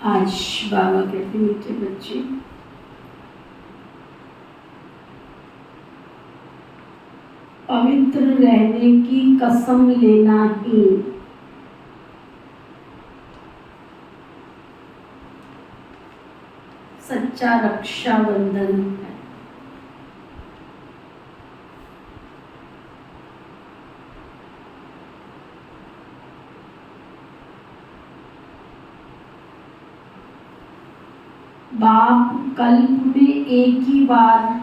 आज बाबा कहते मीठे बच्चे, पवित्र रहने की कसम लेना ही सच्चा रक्षाबंधन है। बाप कल्प में एक ही बार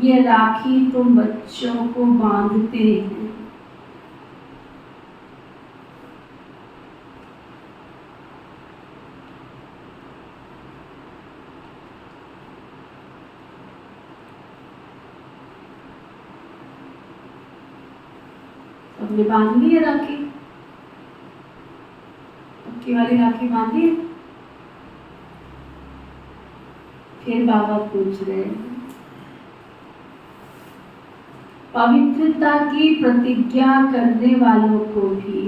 ये राखी तुम बच्चों को बांधते हैं। सबने बांध ली है राखी, पक्की वाली राखी बांधी है। फिर बाबा पूछ रहे हैं, पवित्रता की प्रतिज्ञा करने वालों को भी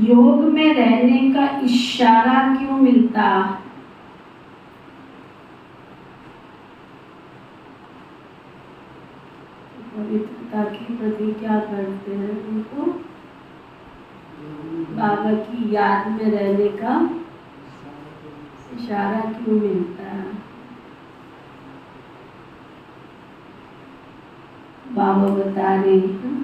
योग में रहने का इशारा क्यों मिलता है? पवित्रता की प्रतिज्ञा करते हैं उनको बाबा की याद में रहने का इशारा क्यों मिलता है? बाबा बता रहे हैं,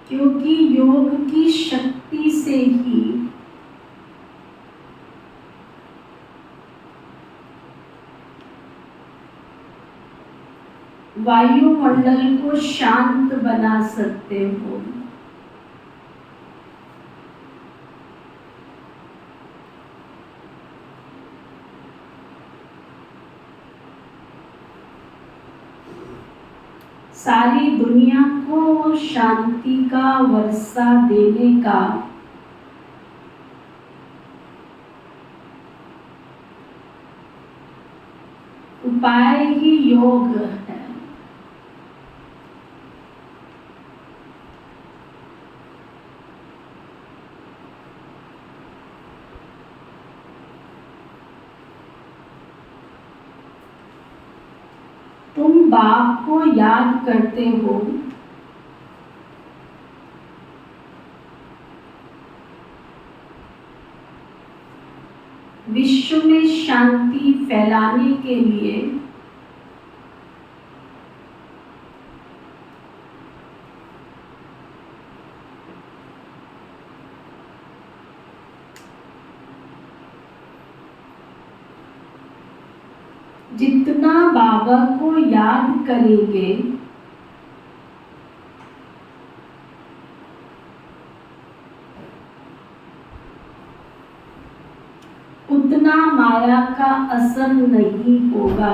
क्योंकि योग की शक्ति से ही वायुमंडल को शांत बना सकते हो। सारी दुनिया को शांति का वर्षा देने का उपाय ही योग है। तुम बाप को याद करते हो, विश्व में शांति फैलाने के लिए जितना बाबा को याद करेंगे उतना माया का असर नहीं होगा।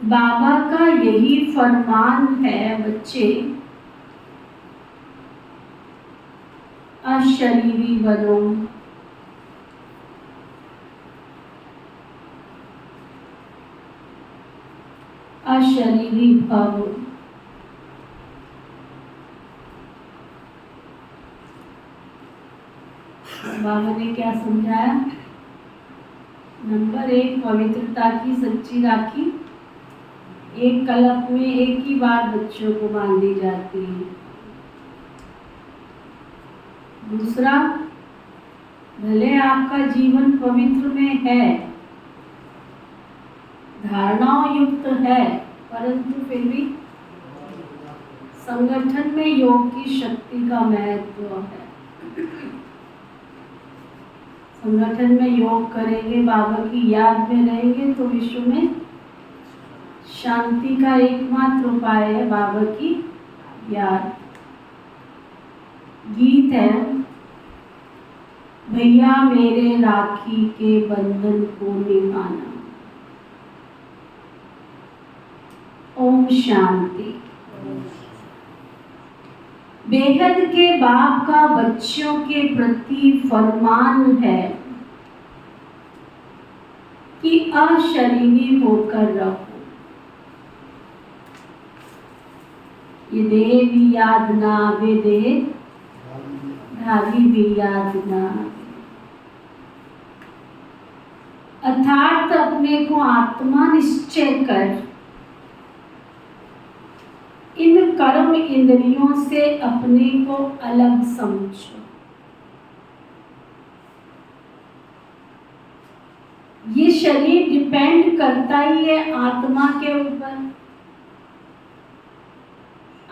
बाबा का यही फरमान है, बच्चे अशरीरी बनो, अशरीरी भव। बाबा ने क्या समझाया? नंबर 1, पवित्रता की सच्ची राखी एक कलप में एक ही बार बच्चों को बांधी जाती है। दूसरा, भले आपका जीवन पवित्र में है, धारणाओं युक्त है, परंतु फिर भी संगठन में योग की शक्ति का महत्व है। संगठन में योग करेंगे, बाबा की याद में रहेंगे तो विश्व में शांति का एकमात्र उपाय है बाबा की याद। गीत है, भैया मेरे राखी के बंधन को निभाना। शांति। बेहद के बाप का बच्चों के प्रति फरमान है कि अशरीरी होकर रहो। ये देह भी याद ना आवे, देह धारी भी याद ना आवे। अर्थात अपने को आत्मा निश्चय कर इन कर्म इंद्रियों से अपने को अलग समझो। ये शरीर डिपेंड करता ही है आत्मा के ऊपर।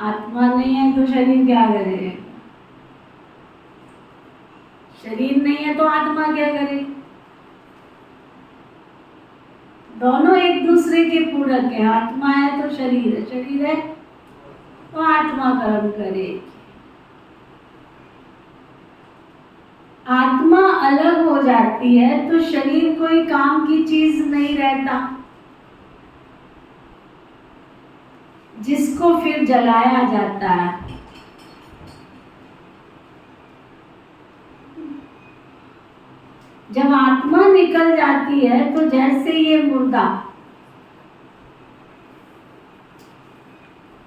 आत्मा नहीं है तो शरीर क्या करे? शरीर नहीं है तो आत्मा क्या करे? दोनों एक दूसरे के पूरक है। आत्मा है तो शरीर है, शरीर है तो आत्मा कर्म करे। आत्मा अलग हो जाती है तो शरीर कोई काम की चीज नहीं रहता, जिसको फिर जलाया जाता है। जब आत्मा निकल जाती है तो जैसे ये मुर्दा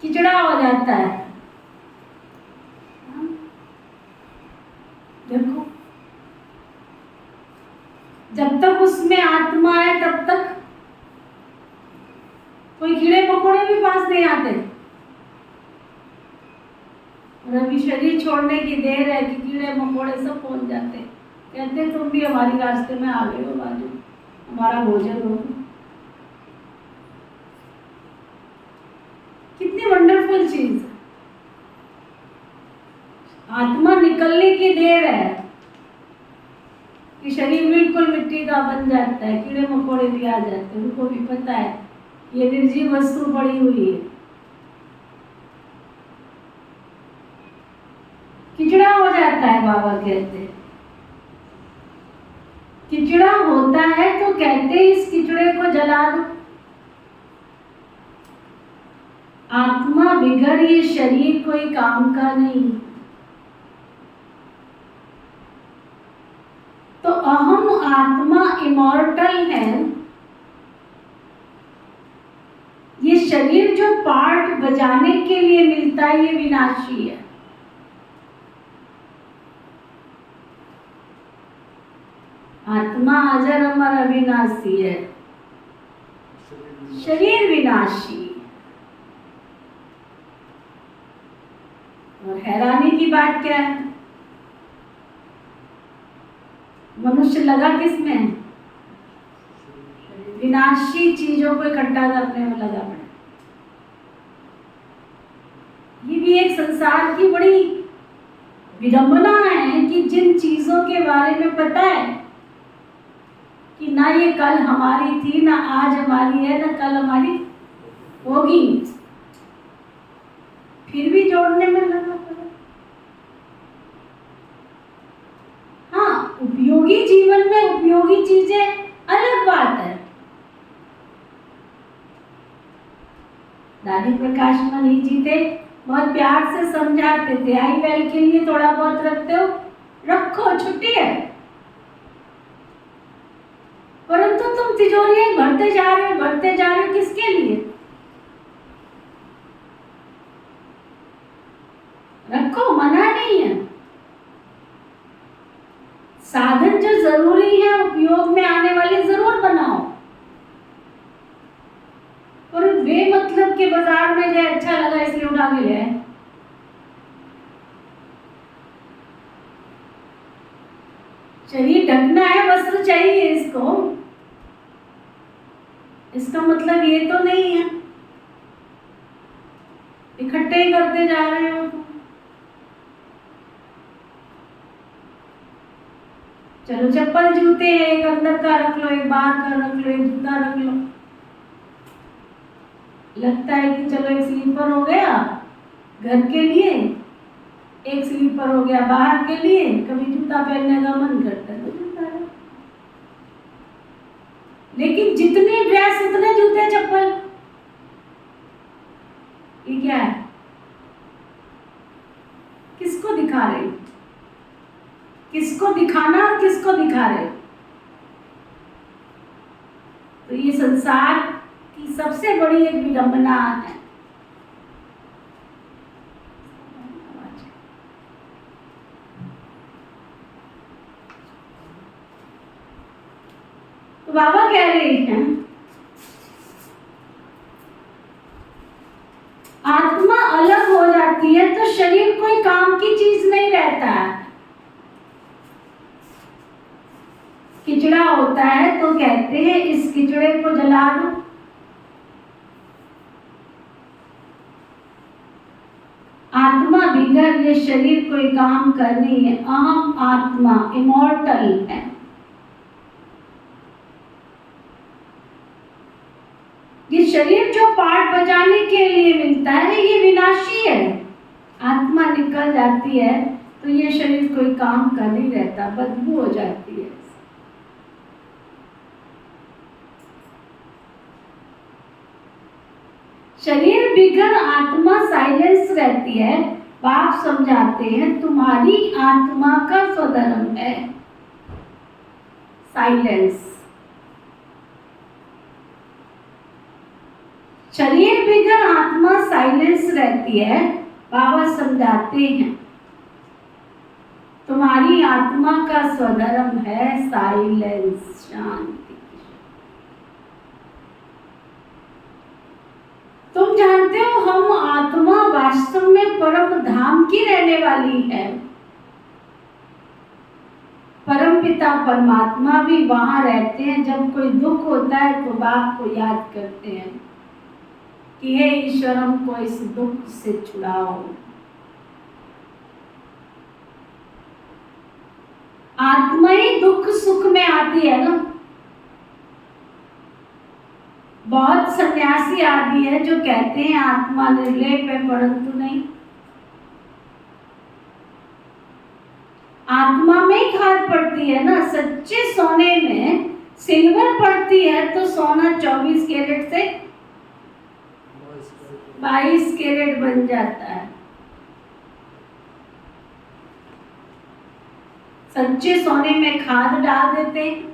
किचड़ा हो जाता है। देखो, जब तक उसमें आत्मा है तब तक कोई कीड़े मकोड़े भी पास नहीं आते। और अभी शरीर छोड़ने की देर है कि कीड़े मकोड़े सब पहुंच जाते, कहते तुम भी हमारी रास्ते में आ गए हो, बाजू हमारा भोजन हो। कितनी वंडरफुल चीज है। आत्मा निकलने की देर है कि शरीर बिल्कुल मिट्टी का बन जाता है, कीड़े मकोड़े भी आ जाते हैं। उनको भी पता है ये निर्जीव वस्तु पड़ी हुई है। किचड़ा हो जाता है, बाबा कहते हैं। किचड़ा होता है तो कहते हैं इस किचड़े को जला दो। आत्मा बिगड़ ये शरीर कोई काम का नहीं। तो अहम आत्मा इमॉर्टल है। ये शरीर जो पार्ट बजाने के लिए मिलता है ये विनाशी है। आत्मा अजर अमर अविनाशी है, शरीर विनाशी। और हैरानी की बात क्या है, मनुष्य लगा किसमें है? विनाशी चीजों को इकट्ठा करने में लगा पड़ा। ये भी एक संसार की बड़ी विडंबना है कि जिन चीजों के बारे में पता है कि ना ये कल हमारी थी, ना आज हमारी है, ना कल हमारी होगी, फिर भी जोड़ने में लगा पड़ा। हाँ, उपयोगी जीवन में उपयोगी चीजें अलग बात है। दादी प्रकाश मणि जी थे, बहुत प्यार से समझाते थे, आई वेल के लिए थोड़ा बहुत रखते हो, रखो, छुट्टी है। परंतु तुम तिजोरियां भरते जा रहे हो, किसके लिए? रखो, मना नहीं है। साधन जो जरूरी है, उपयोग में आने वाले जरूर बनाओ, और बेमतलब के बाजार में जाए अच्छा लगा इसलिए उठा के ले आए। शरीर ढकना है, वस्त्र चाहिए इसको, इसका मतलब ये तो नहीं है इकट्ठे ही करते जा रहे हो। चलो, चप्पल जूते हैं, एक अंदर का रख लो, एक बाहर का रख लो, एक जूता रख लो। लगता है कि चलो एक स्लीपर हो गया घर के लिए, एक स्लीपर हो गया बाहर के लिए। कभी जूता पहनने का मन करता है तो जूता है, लेकिन जितनी ड्रेस उतने जूते चप्पल। क्या है? किसको दिखा रहे हो? किसको दिखाना और किसको दिखा रहे हो? तो ये संसार की सबसे बड़ी एक विडंबना है। तो बाबा कह रहे हैं आत्मा अलग हो जाती है तो शरीर कोई काम की चीज नहीं रहता है। किचड़ा होता है तो कहते हैं इस किचड़े को जला दो। आत्मा बिगर ये शरीर कोई काम कर रही है। अहम आत्मा इमॉर्टल है। ये शरीर जो पार्ट बजाने के लिए मिलता है ये विनाशी है। आत्मा निकल जाती है तो ये शरीर कोई काम कर नहीं रहता, बदबू हो जाती है। शरीर बिगर आत्मा साइलेंस रहती है। बाप समझाते हैं तुम्हारी आत्मा का स्वधर्म है साइलेंस। शरीर बिगर आत्मा साइलेंस रहती है। बाबा समझाते हैं तुम्हारी आत्मा का स्वधर्म है साइलेंस, शांति। तुम जानते हो हम आत्मा वास्तव में परम धाम की रहने वाली है। परम पिता परमात्मा भी वहां रहते हैं। जब कोई दुख होता है तो बाप को याद करते हैं कि हे ईश्वर हमको इस दुख से छुड़ाओ। आत्मा ही दुख सुख में आती है ना। बहुत सन्यासी आदि है जो कहते हैं आत्मा निर्लेप है परंतु नहीं। आत्मा में ही खाद पड़ती है ना। सच्चे सोने में सिल्वर पड़ती है तो सोना 24 कैरेट से 22 कैरेट बन जाता है। सच्चे सोने में खाद डाल देते हैं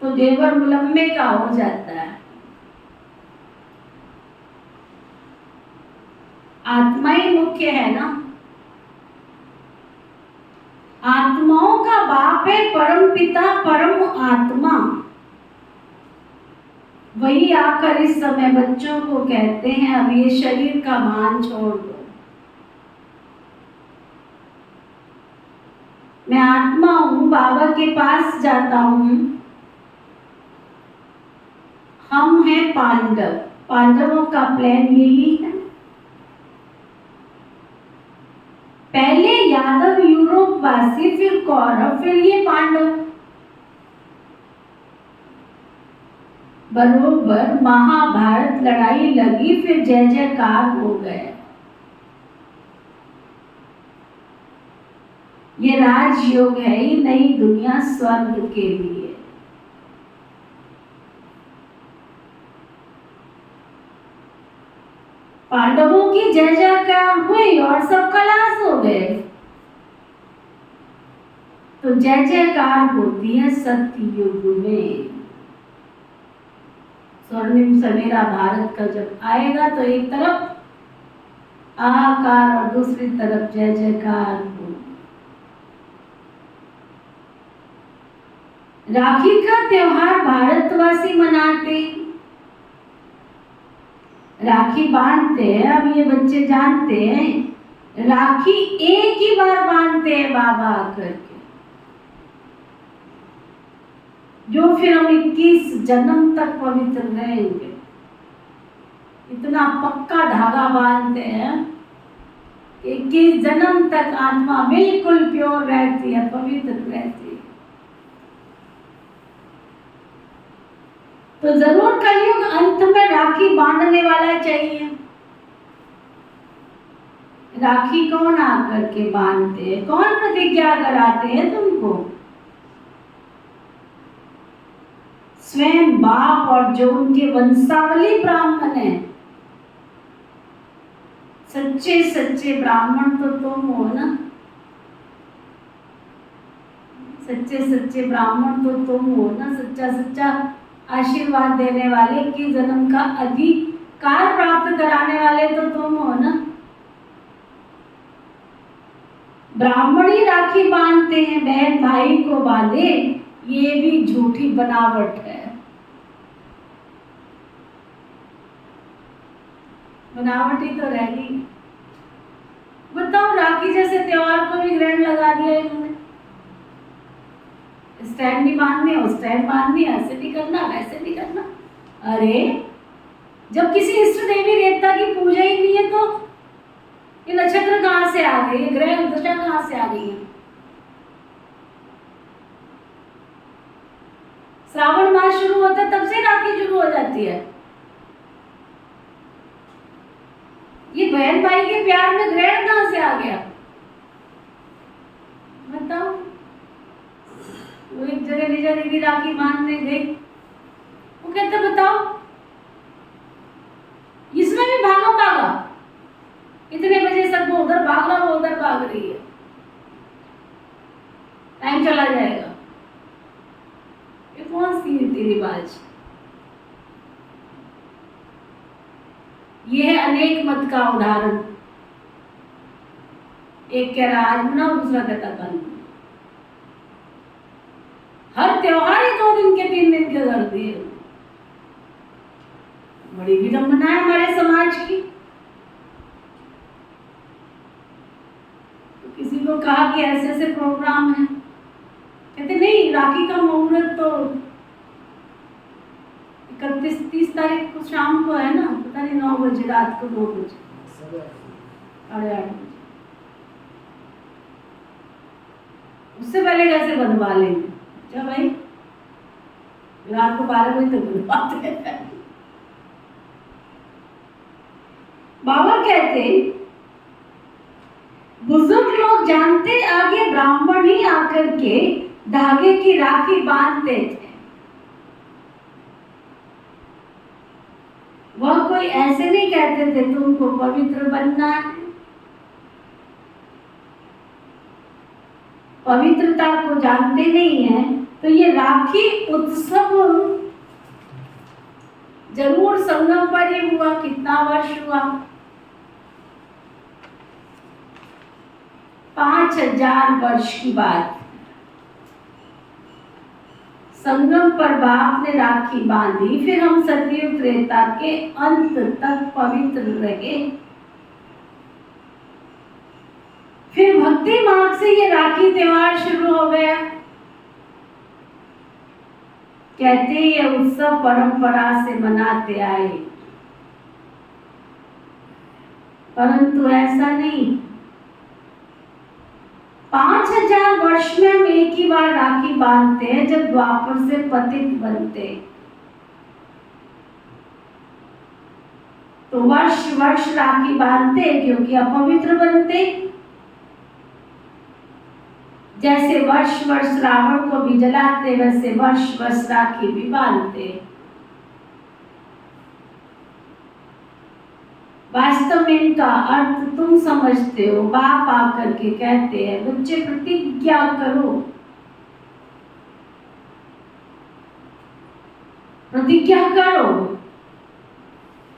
तो जेवर मुलम्मे का हो जाता है। आत्मा ही मुख्य है ना। आत्माओं का बाप है परम पिता परम आत्मा। वही आकर इस समय बच्चों को कहते हैं अब ये शरीर का भान छोड़ दो। मैं आत्मा हूं, बाबा के पास जाता हूं। हम हैं पांडव। पांडवों का प्लान यही है। पहले यादव यूरोप वासी, फिर कौरव, फिर ये पांडव। बरोबर महाभारत लड़ाई लगी, फिर जय जयकार हो गए। ये राजयोग है ही नई दुनिया स्वर्ग के लिए। पांडवों की जय जयकार हुई और सब खलास हो गए। तो जय जयकार होती है सतयुग में। स्वर्णिम सवेरा भारत का जब आएगा तो एक तरफ हाहाकार और दूसरी तरफ जय जयकार हो। राखी का त्योहार भारतवासी मनाते, राखी बांधते हैं। अब ये बच्चे जानते हैं राखी एक ही बार बांधते हैं बाबा आकर के, जो फिर हम 21 जन्म तक पवित्र रहेंगे। इतना पक्का धागा बांधते हैं 21 जन्म तक आत्मा बिल्कुल प्योर रहती है, पवित्र रहती है। तो जरूर कलयुग अंत में राखी बांधने वाला चाहिए। राखी कौन आकर के बांधते हैं? कौन प्रतिज्ञा कराते हैं तुमको? स्वयं बाप और जो उनके वंशावली ब्राह्मण है, सच्चे सच्चे ब्राह्मण तो तुम हो ना, सच्चे सच्चे ब्राह्मण तो तुम हो ना, सच्चा सच्चा आशीर्वाद देने वाले के जन्म का अधिकार प्राप्त कराने वाले तो तुम हो ना। ब्राह्मण ही राखी बांधते हैं, बहन भाई को बांधे, ये भी झूठी बनावट है। बनावट ही तो रह गई। बताओ, राखी जैसे त्योहार को भी ग्रहण लगा दिया इन्होंने। इस टाइम नहीं बांधनी, उस टाइम बांधनी, ऐसे नहीं करना, वैसे नहीं करना। अरे जब किसी इष्ट देवी देवता की पूजा ही नहीं है तो ये नक्षत्र कहां से आ गए, ये ग्रह दशा कहां से आ गई है? श्रावण मास शुरू होता है तब से राखी शुरू हो जाती है। ये बहन भाई के प्यार में ग्रहण कहां से आ गया? बताओ। वो एक जगह लीजा दीदी राखी बांधने गई, वो कहते बताओ इसमें भी भागा भागा, इतने बजे तक वो उधर भाग रहा, वो उधर भाग रही है, टाइम चला जाएगा। ये कौन सी रीति रिवाज? ये है अनेक मत का उदाहरण। एक कह रहा आज मनाओ, दूसरा कहता कल। हर त्योहार ही 2 दिन के 3 दिन के कर दिए। बड़ी विडंबना है हमारे समाज की। तो किसी को कहा कि ऐसे ऐसे प्रोग्राम है, कहते नहीं राखी का मुहूर्त तो 31-30 तारीख को शाम को है ना, पता नहीं 9 बजे, रात को 9 बजे, 8:30 बजे। उससे पहले कैसे बनवा लेंगे? अच्छा भाई, रात को 12 बजे तक बनवाते हैं। बाबा कहते बुजुर्ग लोग जानते आगे ब्राह्मण ही आकर के धागे की राखी बांधते थे। वह कोई ऐसे नहीं कहते थे तुमको पवित्र बनना है। पवित्रता को जानते नहीं है तो ये राखी उत्सव जरूर संगम पर ही हुआ। कितना वर्ष हुआ? 5000 वर्ष की बात। संगम पर बाप ने राखी बांधी, फिर हम सतयुग त्रेता के अंत तक पवित्र रहे। फिर भक्ति मार्ग से ये राखी त्योहार शुरू हो गया। कहते ये उत्सव परंपरा से मनाते आए, परंतु ऐसा नहीं। 5000 वर्ष में हम एक ही बार राखी बांधते हैं जब द्वापर से पतित बनते, तो वर्ष वर्ष राखी बांधते क्योंकि अपवित्र बनते। जैसे वर्ष वर्ष रावण को भी जलाते वैसे वर्ष वर्ष राखी भी बांधते। वास्तव में इनका अर्थ तुम समझते हो। बाप आकर के कहते हैं बच्चे प्रतिज्ञा करो, प्रतिज्ञा करो।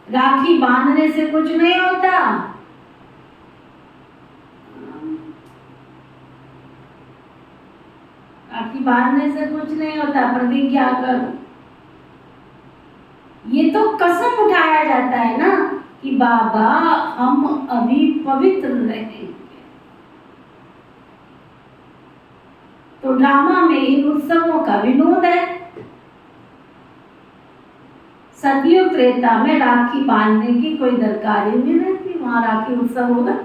राखी बांधने से कुछ नहीं होता। राखी बांधने से कुछ नहीं होता, प्रतिज्ञा करो। ये तो कसम उठाया जाता है ना कि बाबा हम अभी पवित्र रहेंगे। तो ड्रामा में इन उत्सवों का विनोद है। सतयुग त्रेता में राखी बांधने की कोई दरकार ही नहीं रहती, वहां राखी उत्सव होगा।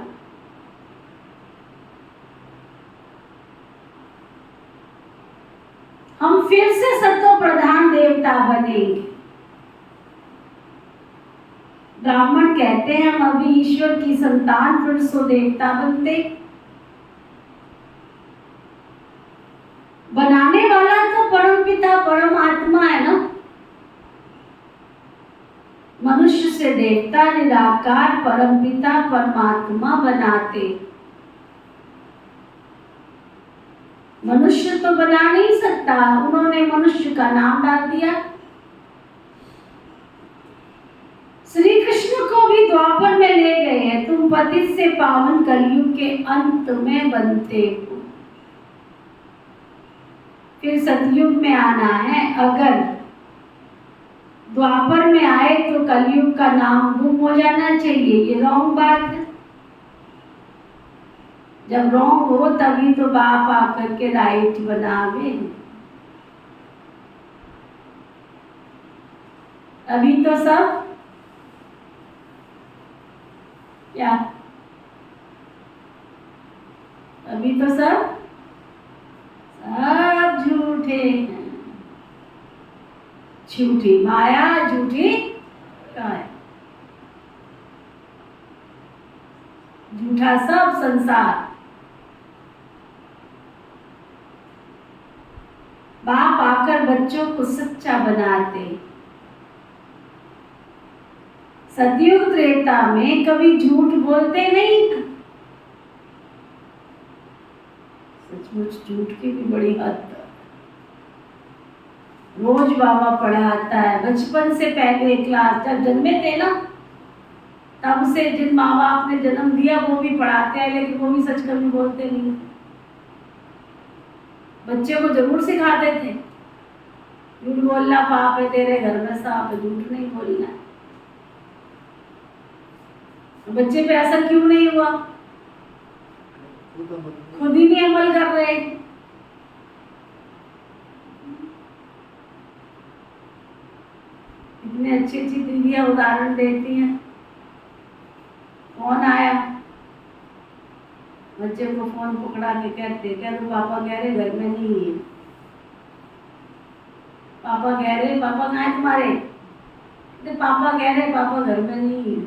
हम फिर से सत्व प्रधान देवता बनेंगे। ब्राह्मण कहते हैं हम अभी ईश्वर की संतान, फिर सो देवता बनते। बनाने वाला तो परम पिता परमात्मा है ना। मनुष्य से देवता निराकार परमपिता परमात्मा बनाते। मनुष्य तो बना नहीं सकता, उन्होंने मनुष्य का नाम डाल दिया। श्री कृष्ण को भी द्वापर में ले गए हैं, तुम पतित से पावन कलयुग के अंत में बनते हो, फिर सतयुग में आना है। अगर द्वापर में आए तो कलयुग का नाम गुम हो जाना चाहिए, ये रॉन्ग बात है। जब रॉन्ग हो तभी तो बाप आकर के राइट बनावे। अभी तो सब क्या, अभी तो सब झूठे हैं। झूठी माया, झूठी काया, झूठा सब संसार। बाप आकर बच्चों को सच्चा बनाते। सतयुग त्रेता में कभी झूठ बोलते नहीं। सचमुच झूठ की भी बड़ी हद तक। रोज बाबा पढ़ाता है, बचपन से पहले क्लास, जब जन्मे थे ना तब से जिन माँ बाप ने जन्म दिया वो भी पढ़ाते हैं, लेकिन वो भी सच कभी बोलते नहीं। बच्चे को जरूर सिखाते थे, झूठ बोलना पाप है, तेरे घर में सांप है, झूठ नहीं बोलना। बच्चे पे असर क्यों नहीं हुआ? खुद ही नहीं अमल कर रहे। इतने अच्छी अच्छी दीदियां उदाहरण देती हैं। फोन आया, बच्चे को फोन पकड़ा के कहते क्या तो पापा कह रहे घर में नहीं है। पापा कह रहे, पापा कहाँ है तुम्हारे? पापा कह रहे पापा घर में नहीं है।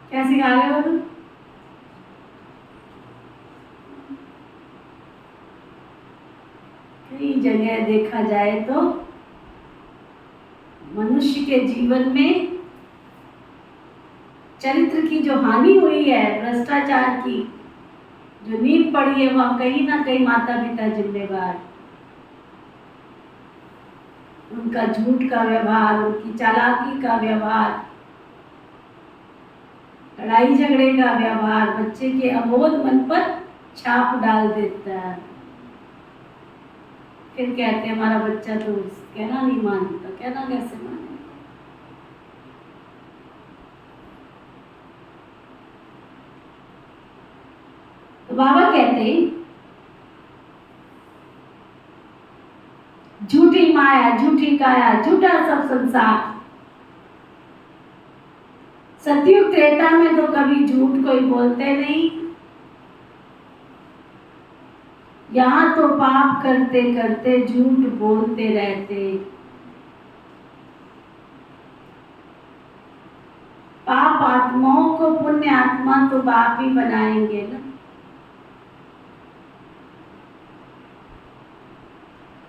क्या सिखा रहे हो तुम? कई जगह देखा जाए तो मनुष्य के जीवन में चरित्र की जो हानि हुई है, भ्रष्टाचार की जो नींव पड़ी है, वह कहीं ना कहीं माता पिता जिम्मेवार। उनका झूठ का व्यवहार, उनकी चालाकी का व्यवहार, लड़ाई झगड़े का व्यवहार बच्चे के अबोध मन पर छाप डाल देता है। फिर कहते हैं हमारा बच्चा तो कहना नहीं मानता। कहना कैसे माने? तो बाबा कहते झूठी माया, झूठी काया, झूठा सब संसार। सतयुग त्रेता में तो कभी झूठ कोई बोलते नहीं। यहाँ तो पाप करते करते झूठ बोलते रहते। पाप आत्माओं को पुण्य आत्मा तो बाप ही बनाएंगे ना।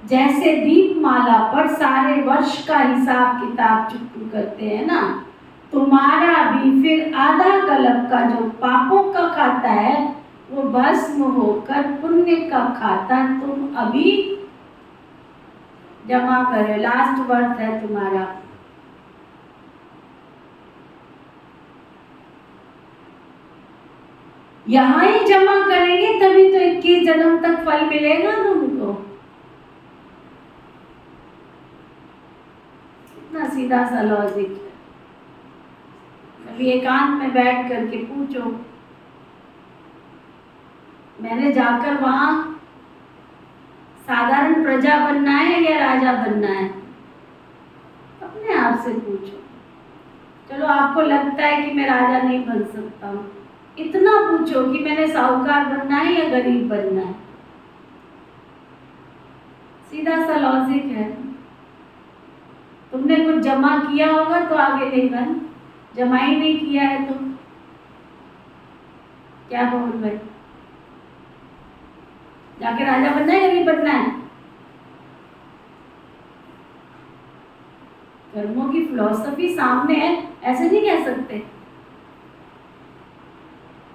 जैसे दीपमाला पर सारे वर्ष का हिसाब किताब चुकू करते हैं ना, तुम्हारा भी फिर आधा कल्प का जो पापों का खाता है वो भस्म होकर पुण्य का खाता तुम अभी जमा करो। लास्ट वर्थ है तुम्हारा। यहाँ ही जमा करेंगे तभी तो 21 जन्म तक फल मिलेगा तुमको। इतना सीधा सा लॉजिक है। कभी एकांत में बैठ करके पूछो, मैंने जाकर वहां साधारण प्रजा बनना है या राजा बनना है? अपने आप से पूछो। चलो आपको लगता है कि मैं राजा नहीं बन सकता हूँ, इतना पूछो कि मैंने साहूकार बनना है या गरीब बनना है। सीधा सा लॉजिक है। तुमने कुछ जमा किया होगा तो आगे नहीं बन, जमा ही नहीं किया है तो क्या बोल भाई? जाके राजा बनना है, गरीब बनना है? कर्मों की फिलॉसफी सामने है, ऐसे नहीं कह सकते।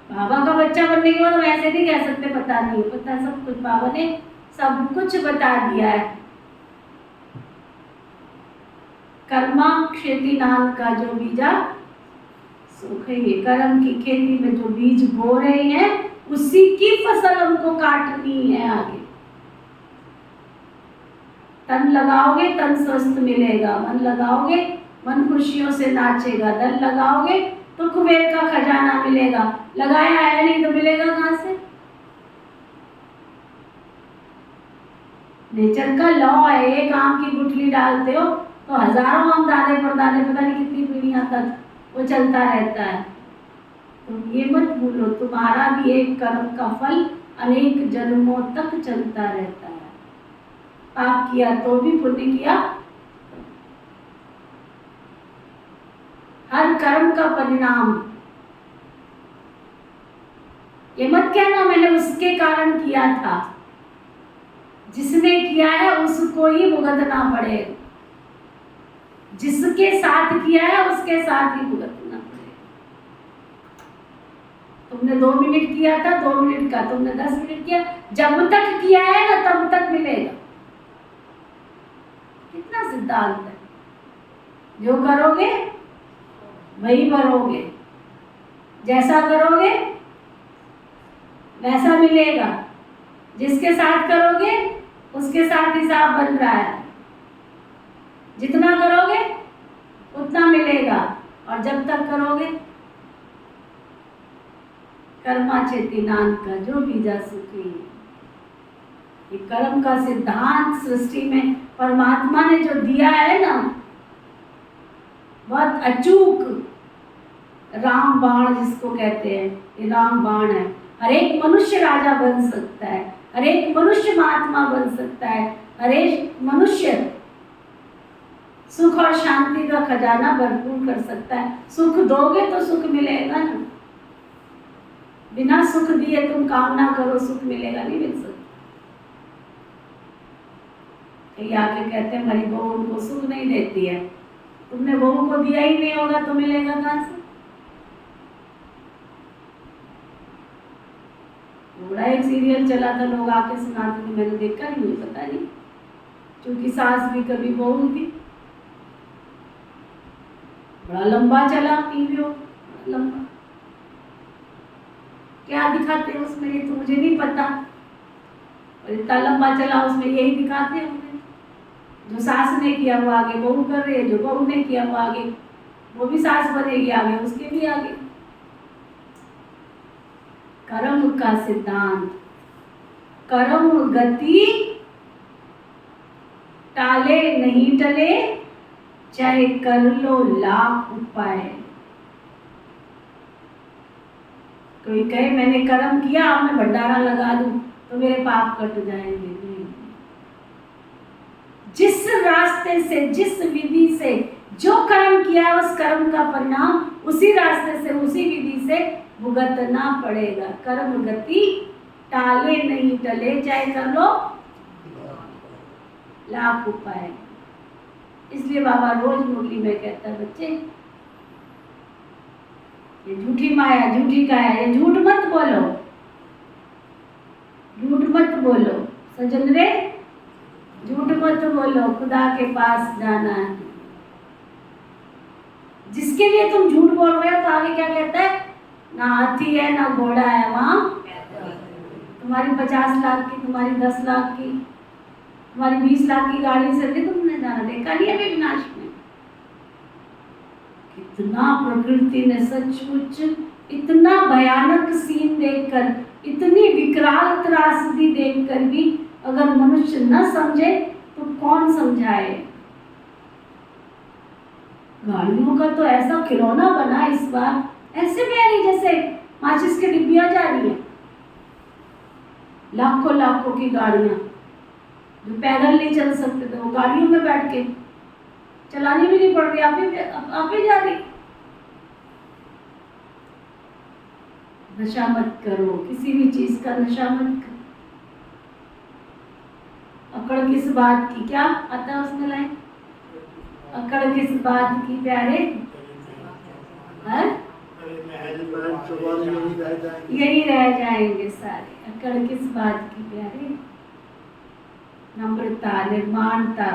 बाबा का बच्चा बनने के बाद हम ऐसे नहीं कह सकते पता नहीं, पता सब कुछ बाबा ने सब कुछ बता दिया है। कर्मा खेती नाम का जो बीजा सुख है, ये कर्म की खेती में जो बीज बो रहे हैं उसी की फसल हमको काटनी है आगे। तन लगाओगे तन स्वस्थ मिलेगा, मन लगाओगे मन खुशियों से नाचेगा, धन लगाओगे तो कुबेर का खजाना मिलेगा, लगाया है नहीं तो मिलेगा कहां से? नेचर का लॉ है, एक आम की गुठली डालते हो तो हजारों आम दाने पर दाने, पता नहीं कितनी पीढ़ियां तक वो चलता रहता है। तुम ये मत भूलो, तुम्हारा भी एक कर्म का फल अनेक जन्मों तक चलता रहता है। पाप किया तो भी, पुण्य किया, हर कर्म का परिणाम। ये मत कहना मैंने उसके कारण किया था, जिसने किया है उसको ही भुगतना पड़ेगा, जिसके साथ किया है उसके साथ ही भुगतना पड़ेगा। तुमने 2 मिनट किया था 2 मिनट का, तुमने 10 मिनट किया, जब तक किया है ना तब तक मिलेगा। कितना सिद्धांत है, जो करोगे वही भरोगे, जैसा करोगे वैसा मिलेगा, जिसके साथ करोगे उसके साथ हिसाब बन रहा है, जितना करोगे उतना मिलेगा। और जब तक करोगे, कर्मा चेती नान का जो बीजा सुखी। ये कर्म का सिद्धांत सृष्टि में परमात्मा ने जो दिया है ना, बहुत अचूक राम बाण जिसको कहते हैं, ये राम बाण है। हर एक मनुष्य राजा बन सकता है, हर एक मनुष्य महात्मा बन सकता है, हर एक मनुष्य सुख और शांति का खजाना भरपूर कर सकता है। सुख दोगे तो सुख मिलेगा ना, बिना सुख दिए तुम कामना करो सुख मिलेगा, नहीं मिल सकता। कहीं आके कहते हैं हमारी बहू उनको सुख नहीं देती है, तुमने बहू को दिया ही नहीं होगा तो मिलेगा कहां से? बड़ा एक सीरियल चला था, लोग आके सुनाते थे, मैंने देखा नहीं, मुझे पता नहीं, क्योंकि सास भी कभी बहू थी। बड़ा लंबा चला टीवी, लंबा क्या दिखाते हैं उसमें ये तो मुझे नहीं पता, और इतना लंबा चला उसमें यही दिखाते होंगे, जो सास ने किया वो आगे बहू कर रही है, जो बहू ने किया वो आगे वो भी सास बनेगी, आगे उसके भी आगे। कर्म का सिद्धांत, कर्म गति टाले नहीं टले, चाहे कर लो लाख उपाय। कोई कहे मैंने कर्म किया अब मैं भंडारा लगा दूं तो मेरे पाप कट जाएंगे, नहीं। जिस रास्ते से जिस विधि से जो कर्म किया उस कर्म का परिणाम उसी रास्ते से उसी विधि से भुगतना पड़ेगा। कर्म गति टाले नहीं टले, चाहे कर लो लाख उपाय। इसलिए बाबा रोज मुरली में कहता है, बच्चे ये झूठी माया झूठी काया, ये झूठ मत बोलो, झूठ मत बोलो सजन रे, झूठ मत बोलो, खुदा के पास जाना है। जिसके लिए तुम झूठ बोल रहे हो तो आगे क्या कहता है, ना हाथी है ना घोड़ा है वहां, तुम्हारी 50 लाख की, तुम्हारी 10 लाख की, तुम्हारी 20 लाख की गाड़ी से नहीं तुमने जाना, देखा नहीं अभी विनाश में कितना प्रकृति ने सचमुच इतना भयानक सीन देखकर, इतनी विकराल त्रासदी देखकर भी अगर मनुष्य न समझे तो कौन समझाए। गाड़ियों का तो ऐसा खिलौना बना इस बार, ऐसे में नहीं जैसे माचिस की डिब्बियां जा रही है, लाखों लाखों की गाड़ियां, जो पैदल नहीं चल सकते थे वो गाड़ियों में बैठ के, चलानी भी नहीं पड़ रही, आप ही जा रही। नशा मत करो, किसी भी चीज का नशा मत करो। अकड़ किस बात की, क्या आता है उसमें लाइन, अकड़ किस बात की प्यारे? हाँ? यही रह जाएंगे सारे। अकड़ किस बात की प्यारे? नम्रता, निर्माणता,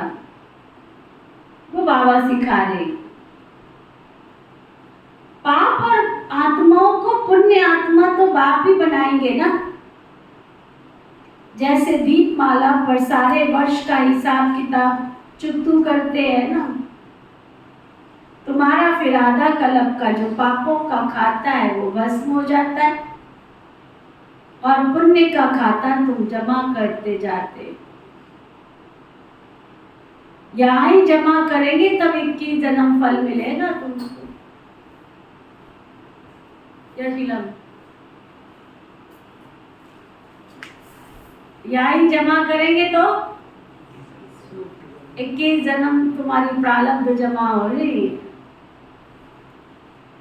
वो बाबा सिखा रहे। पाप और आत्माओं को पुण्य आत्मा तो बाप ही बनाएंगे ना। जैसे दीपमाला पर सारे वर्ष का हिसाब किताब चुकतू करते हैं ना, तुम्हारा फिर आधा कल्प का जो पापों का खाता है वो भस्म हो जाता है और पुण्य का खाता तुम जमा करते जाते। यहाँ ही जमा करेंगे तब 21 जन्म फल मिलेगा तुमको। यहाँ ही जमा करेंगे तो 21 जन्म तुम्हारी प्रारब्ध जमा हो रही है।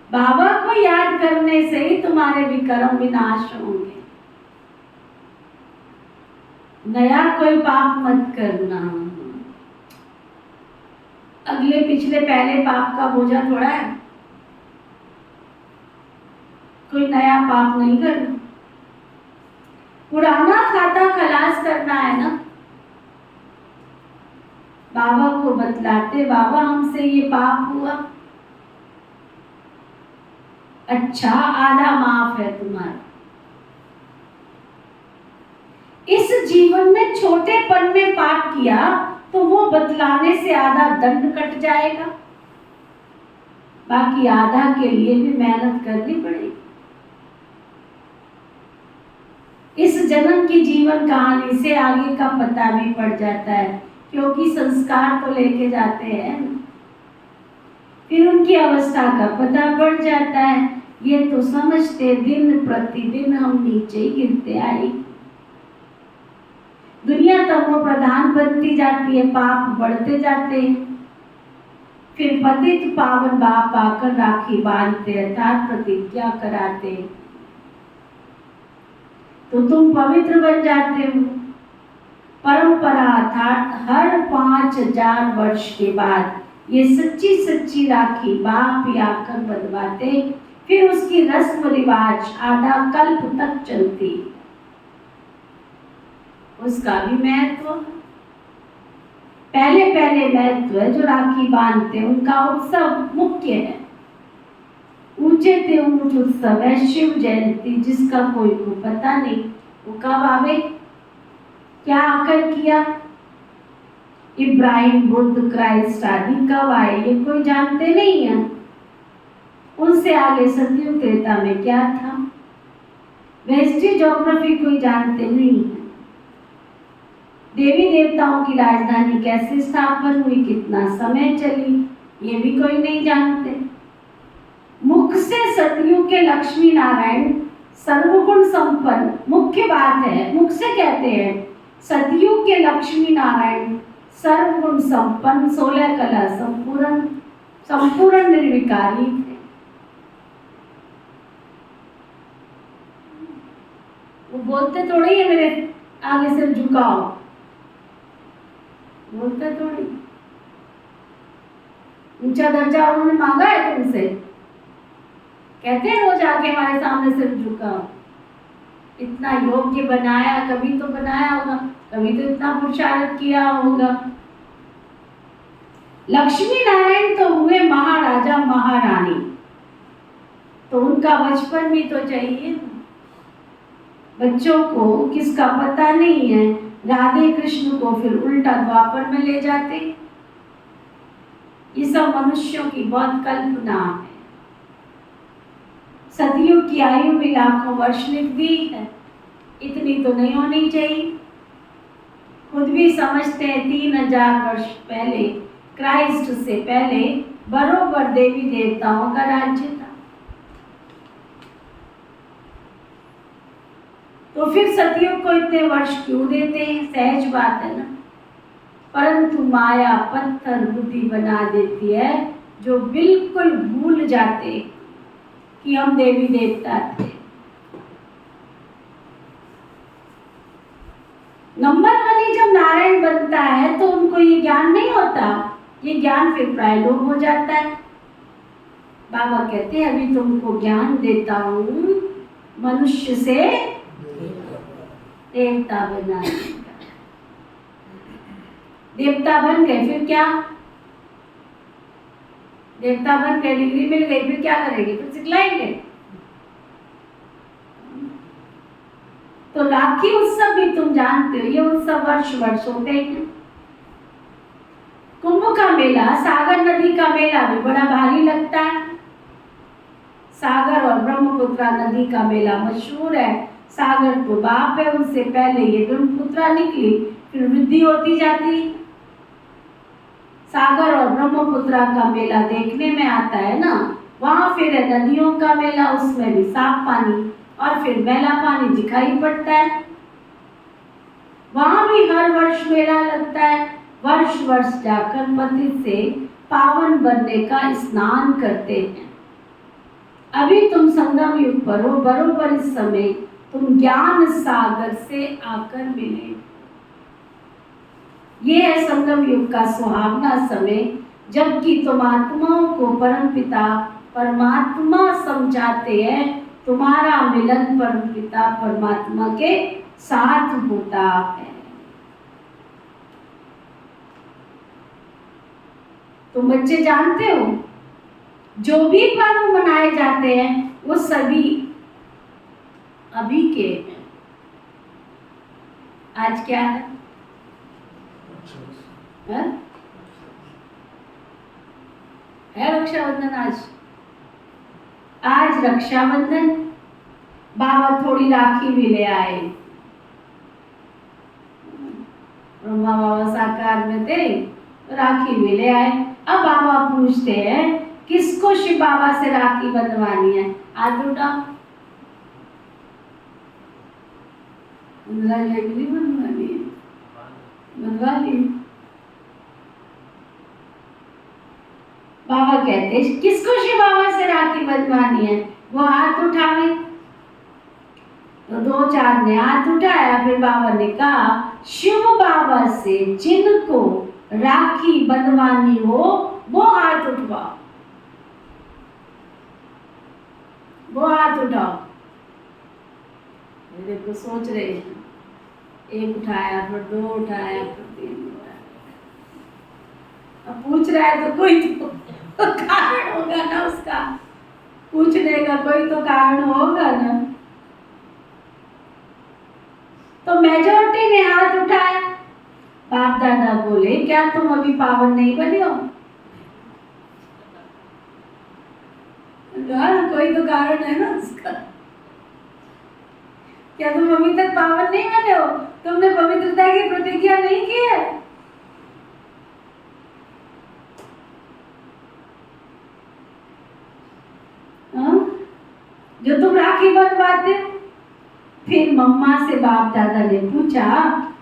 बाबा को याद करने से ही तुम्हारे विकर्म विनाश होंगे। नया कोई पाप मत करना। अगले पिछले पहले पाप का बोझा थोड़ा है, कोई नया पाप नहीं करना। पुराना खाता खलास करना है ना। बाबा को बतलाते, बाबा हमसे ये पाप हुआ, अच्छा आधा माफ है तुम्हारा। इस जीवन में छोटेपन में पाप किया तो वो बतलाने से आधा दंड कट जाएगा, बाकी आधा के लिए भी मेहनत करनी पड़ेगी। इस जन्म की जीवन कहानी से आगे का पता भी पड़ जाता है, क्योंकि संस्कार तो लेके जाते हैं, फिर उनकी अवस्था का पता पड़ जाता है। ये तो समझते दिन प्रतिदिन हम नीचे ही गिरते आए। दुनिया तमो प्रधान बनती जाती है, पाप बढ़ते जाते हैं। फिर पतित पावन बाप आकर राखी बांधते अर्थात प्रतिज्ञा कराते, तो तुम पवित्र बन जाते हो। परंपरा अर्थात हर 5000 वर्ष के बाद ये सच्ची सच्ची राखी बाप ही आकर बंधवाते, फिर उसकी रस्म रिवाज आधा कल्प तक चलती। उसका भी महत्व, पहले पहले महत्व है जो राखी बांधते, उनका उत्सव मुख्य है। ऊंचे ते ऊंच उत्सव है शिव जयंती, जिसका कोई को पता नहीं वो कब आवे, क्या आकर किया। इब्राहिम, बुद्ध, क्राइस्ट आदि कब आए ये कोई जानते नहीं है। उनसे आगे सतयुग त्रेता में क्या था, हिस्ट्री ज्योग्राफी कोई जानते नहीं है। देवी देवताओं की राजधानी कैसे स्थापन हुई, कितना समय चली, ये भी कोई नहीं जानते। मुख से सतयुग के लक्ष्मी नारायण सर्वगुण संपन्न, मुख्य बात है, मुख से कहते हैं सतयुग के लक्ष्मी नारायण सर्वगुण संपन्न, 16 कला संपूर्ण निर्विकारी थे। वो बोलते थोड़ी है मेरे आगे सिर झुकाओ, बोलते थोड़ी। ऊंचा दर्जा उन्होंने मांगा है तुमसे, कहते हैं रोज आके हमारे सामने सिर झुकाओ। इतना योग्य बनाया, कभी तो बनाया होगा, कभी तो इतना पुरुषार्थ किया होगा। लक्ष्मी नारायण तो हुए महाराजा महारानी, तो उनका बचपन भी तो चाहिए। बच्चों को किसका पता नहीं है, राधे कृष्ण को फिर उल्टा द्वापर में ले जाते। ये सब मनुष्यों की बहुत कल्पना है। सदियों की आयु में लाखों वर्ष लिख दी है, इतनी तो नहीं होनी चाहिए। खुद भी समझते हैं 3000 वर्ष पहले, क्राइस्ट से पहले बरोबर देवी देवताओं का राज्य था। तो फिर सदियों को इतने वर्ष क्यों देते हैं, सहज बात है ना। परंतु माया पत्थर बुद्धि बना देती है, जो बिल्कुल भूल जाते कि हम देवी देवता थे। नंबर वाली जब नारायण बनता है तो उनको ये ज्ञान नहीं होता ये ज्ञान फिर प्रायलोक हो जाता है। बाबा कहते हैं अभी तुमको ज्ञान देता हूँ मनुष्य से देवता बनाने का। देवता बन गए फिर क्या? देवता बन गए, डिग्री मिल गई, फिर क्या करेंगे? फिर सिखलाएंगे। तो राखी उत्सव भी तुम जानते हो, ये उत्सव वर्ष वर्ष होते हैं। कुंभ का मेला, सागर नदी का मेला भी बड़ा भारी लगता है। सागर और ब्रह्मपुत्रा नदी का मेला मशहूर है। सागर तो बाप है, उससे पहले ये ब्रह्मपुत्रा निकली, फिर वृद्धि होती जाती। सागर और ब्रह्मपुत्रा का मेला देखने में आता है ना, वहां फिर नदियों का मेला, उसमें भी साफ पानी और फिर मैला पानी दिखाई पड़ता है। वहां भी हर वर्ष मेला लगता है। वर्ष वर्ष जाकर पतित से पावन बनने का स्नान करते हैं। अभी तुम संगम युग पर हो, बरोबर इस समय तुम ज्ञान सागर से आकर मिले। ये है संगम युग का सुहावना समय, जबकि तुम आत्माओं को परमपिता परमात्मा समझाते हैं। तुम्हारा मिलन परमपिता परमात्मा के साथ होता है। तुम बच्चे जानते हो जो भी पर्व मनाए जाते हैं वो सभी अभी के हैं। आज क्या है? रक्षाबंधन। आज रक्षाबंधन। बाबा थोड़ी राखी भी ले आए। ब्रह्मा बाबा साकार में थे, राखी भी ले आए। अब बाबा पूछते हैं किसको शिव बाबा से राखी बंधवानी है? हाथ उठाओ। बंधवानी है, बंधवा ली। बाबा कहते किसको शिव बाबा से राखी बंधवानी है? वो हाथ उठावे। तो दो चार ने हाथ उठाया। फिर बाबा ने कहा शिव बाबा से जिनको राखी बंधवानी हो वो हाथ उठवाओ, वो हाथ उठाओ। देखो सोच रहे हैं, एक उठाया, फिर दो उठाया, फिर तीन उठाया। अब पूछ रहा है तो कोई तो कारण होगा ना, उसका पूछने का कोई तो कारण होगा ना। तो मेजॉरिटी ने हाथ उठाया। बाप दादा बोले क्या तुम अभी पावन नहीं बने हो? कोई तो कारण है ना उसका। क्या तुम अभी तक पावन नहीं बने हो? तुमने पवित्रता की प्रतिज्ञा नहीं की है? जो तुम राखी बंधवाते हो। फिर मम्मा से बाप दादा ने पूछा।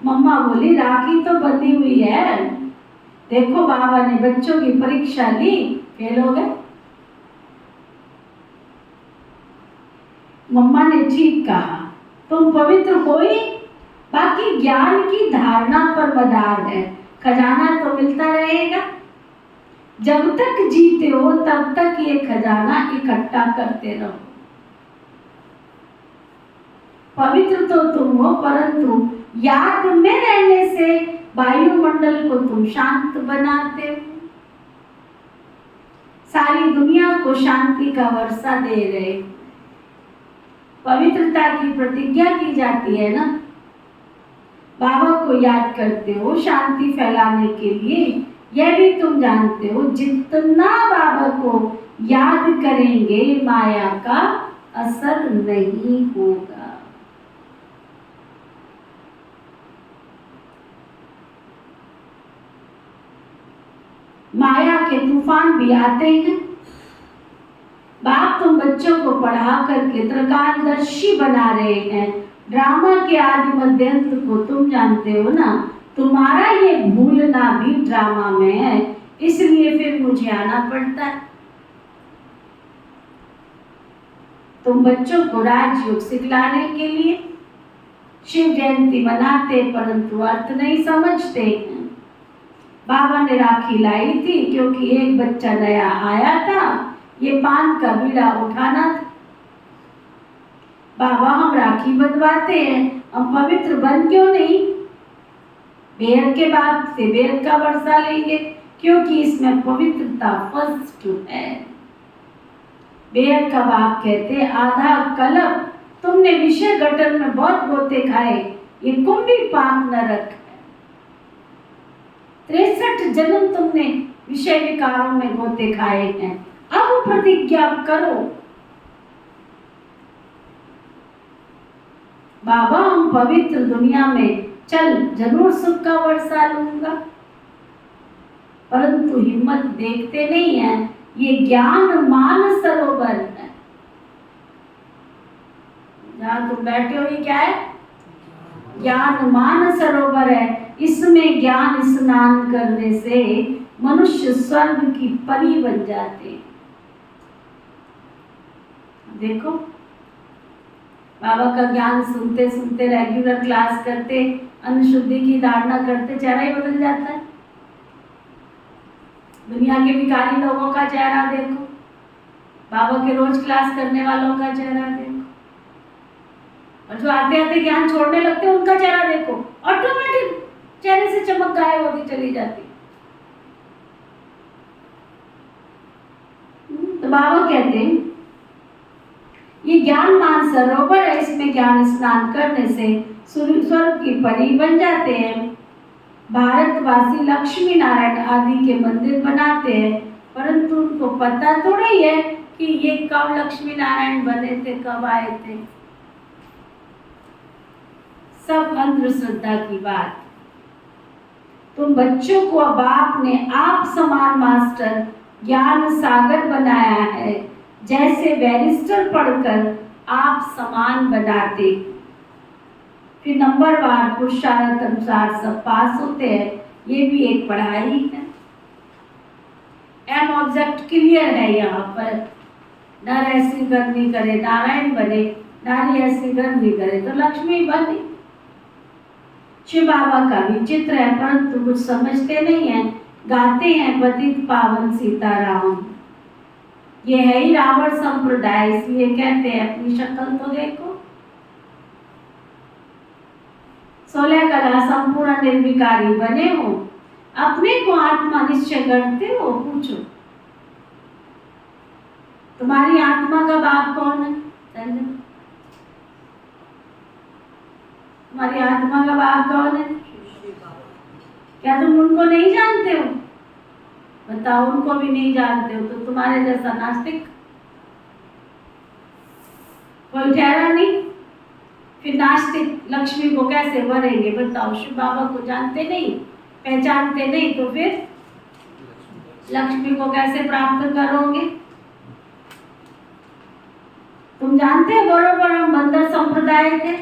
मम्मा बोली राखी तो बंधी हुई है, देखो बाबा ने बच्चों की परीक्षा ली, फेल हो गए। मम्मा ने ठीक कहा, तुम पवित्र हो ही, बाकी ज्ञान की धारणा पर मदार है। खजाना तो मिलता रहेगा, जब तक जीते हो तब तक ये खजाना इकट्ठा करते रहो। पवित्र तो तुम हो, परंतु याद में रहने से वायुमंडल को तुम शांत बनाते हो। सारी दुनिया को शांति का वर्षा दे रहे। पवित्रता की प्रतिज्ञा की जाती है ना, बाबा को याद करते हो शांति फैलाने के लिए। यह भी तुम जानते हो जितना बाबा को याद करेंगे माया का असर नहीं होगा। माया के तूफान भी आते हैं। बाप तुम बच्चों को पढ़ा करके त्रिकालदर्शी बना रहे हैं। ड्रामा के आदि मध्य अंत को तुम जानते हो ना। तुम्हारा ये भूलना भी ड्रामा में है, इसलिए फिर मुझे आना पड़ता है। तुम बच्चों को राजयोग सिखलाने के लिए शिव जयंती मनाते, परंतु अर्थ नहीं समझते हैं। बाबा ने राखी लाई थी क्योंकि एक बच्चा नया आया था, ये पान का बीड़ा उठाना था। बाबा हम राखी बंधवाते हैं, हम पवित्र बन क्यों नहीं? बेहद के बाद से बेहद का वर्षा लेंगे क्योंकि इसमें पवित्रता फर्स्ट है। बेहद का बाप कहते आधा कलप तुमने विषय गटर में बहुत गोते खाए, ये कुंभी पाक नरक है। 63 जन्म तुमने विषय विकारों में गोते खाए हैं, अब प्रतिज्ञा करो बाबा हम पवित्र दुनिया में चल जरूर सुख का वर्षा लूंगा, परंतु हिम्मत देखते नहीं है। ये ज्ञान मान सरोवर है, जहां तुम बैठे हो ये क्या है? ज्ञान मान सरोवर है। इसमें ज्ञान स्नान करने से मनुष्य स्वर्ग की परी बन जाते। देखो बाबा का ज्ञान सुनते सुनते रेगुलर क्लास करते, अन्न शुद्धि की धारणा करते, चेहरा ही बदल जाता है। दुनिया के भिखारी लोगों का चेहरा देखो, बाबा के रोज क्लास करने वालों का चेहरा देखो, और जो आते आते ज्ञान छोड़ने लगते हैं उनका चेहरा देखो, ऑटोमेटिक चेहरे से चमक गायब होती चली जाती। तो बाबा कहते हैं ये ज्ञान मान सरोवर है, इसमें ज्ञान स्नान करने से स्वर्ग की परी बन जाते हैं। भारतवासी लक्ष्मी नारायण आदि के मंदिर बनाते हैं, परंतु उनको पता तो नहीं है कि ये कब लक्ष्मी नारायण बने थे, कब आए थे। सब अंधश्रद्धा की बात। तुम बच्चों को बाप ने आप समान मास्टर ज्ञान सागर बनाया है, जैसे बैरिस्टर पढ़कर आप समान बनाते, फिर नंबरवार पुरुषार्थ अनुसार सब पास होते हैं। ये भी एक पढ़ाई है। एम ऑब्जेक्ट क्लियर है यहाँ पर। नर ऐसी करनी करे नारायण बने, नारी ऐसी करनी करे तो लक्ष्मी बने। शिव बाबा का भी चित्र है, परंतु कुछ समझते नहीं है। गाते हैं पतित पावन सीताराम। ये है ही रावण संप्रदाय, इसलिए कहते हैं अपनी शक्ल तो देखो। 16 कला संपूर्ण निर्विकारी बने हो, अपने को आत्मा निश्चय करते हो। पूछो तुम्हारी आत्मा का बाप कौन है? तुम्हारी आत्मा का बाप कौन है? क्या तुम उनको नहीं जानते हो? बताओ, उनको भी नहीं जानते हो तो तुम्हारे जैसा नास्तिक कोई ठहरा नहीं। फिर नास्तिक लक्ष्मी को कैसे वरेंगे? बताओ, शिव बाबा को जानते नहीं, पहचानते नहीं, तो फिर लक्ष्मी को कैसे प्राप्त करोगे? तुम जानते हो बरोबर हम बंदर संप्रदाय थे।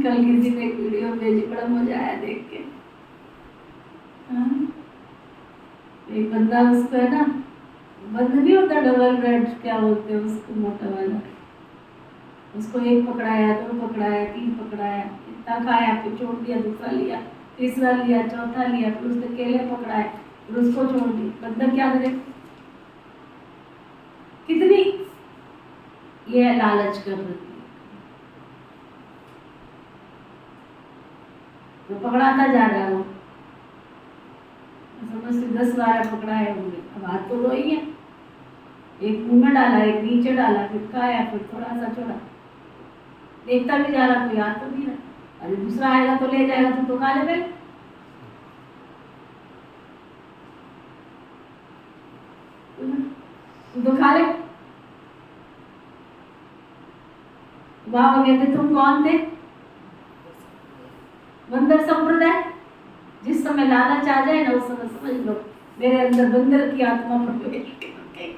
कल किसी ने एक वीडियो भेजी, बड़ा मजा आया देख के। एक बंदा उसको है ना, बंद नहीं होता डबल ब्रेड, क्या बोलते हैं उसको, मोटा वाला, उसको एक पकड़ाया, 2 पकड़ाया, 3 पकड़ाया, इतना खाया, फिर छोड़ दिया, दूसरा लिया, तीसरा लिया, चौथा लिया, फिर उसने केले पकड़ाए, फिर उसको छोड़ दिया। बंदर क्या करे? कितनी ये लालच कर रही है, तो पकड़ाता जा रहा है वो। समझ से 10-12 पकड़ाए होंगे। अब हाथ तो 2 ही है, एक मुंह में डाला, एक नीचे डाला, फिर खाया, फिर थोड़ा सा छोड़ा, देखता भी जा रहा, कोई हाथ तो नहीं रहा। अरे दूसरा आएगा तो ले जाएगा, तो खा ले। तू तो खा ले। बाबा कहते तुम कौन थे? बंदर संप्रदाय। जिस समय लालच आ जाए ना, उस समय समझ लो मेरे अंदर बंदर की आत्मा प्रवेश कर गई।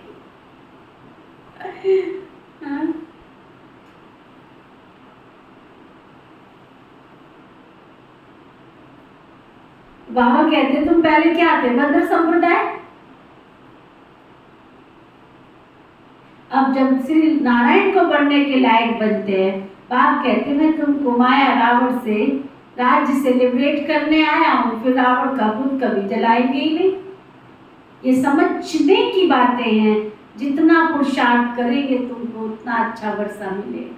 बाबा कहते तुम पहले क्या थे? बंदर संप्रदाय। अब जब श्री नारायण को बनने के लायक बनते हैं, बाप कहते मैं तुमको माया रावण से राज्य सेलिब्रेट करने आया हूँ, फिर रावण का बुत कभी जलाएंगे ही नहीं। ये समझने की बातें हैं। जितना पुरुषार्थ करेंगे तुमको उतना अच्छा वर्षा मिलेगा।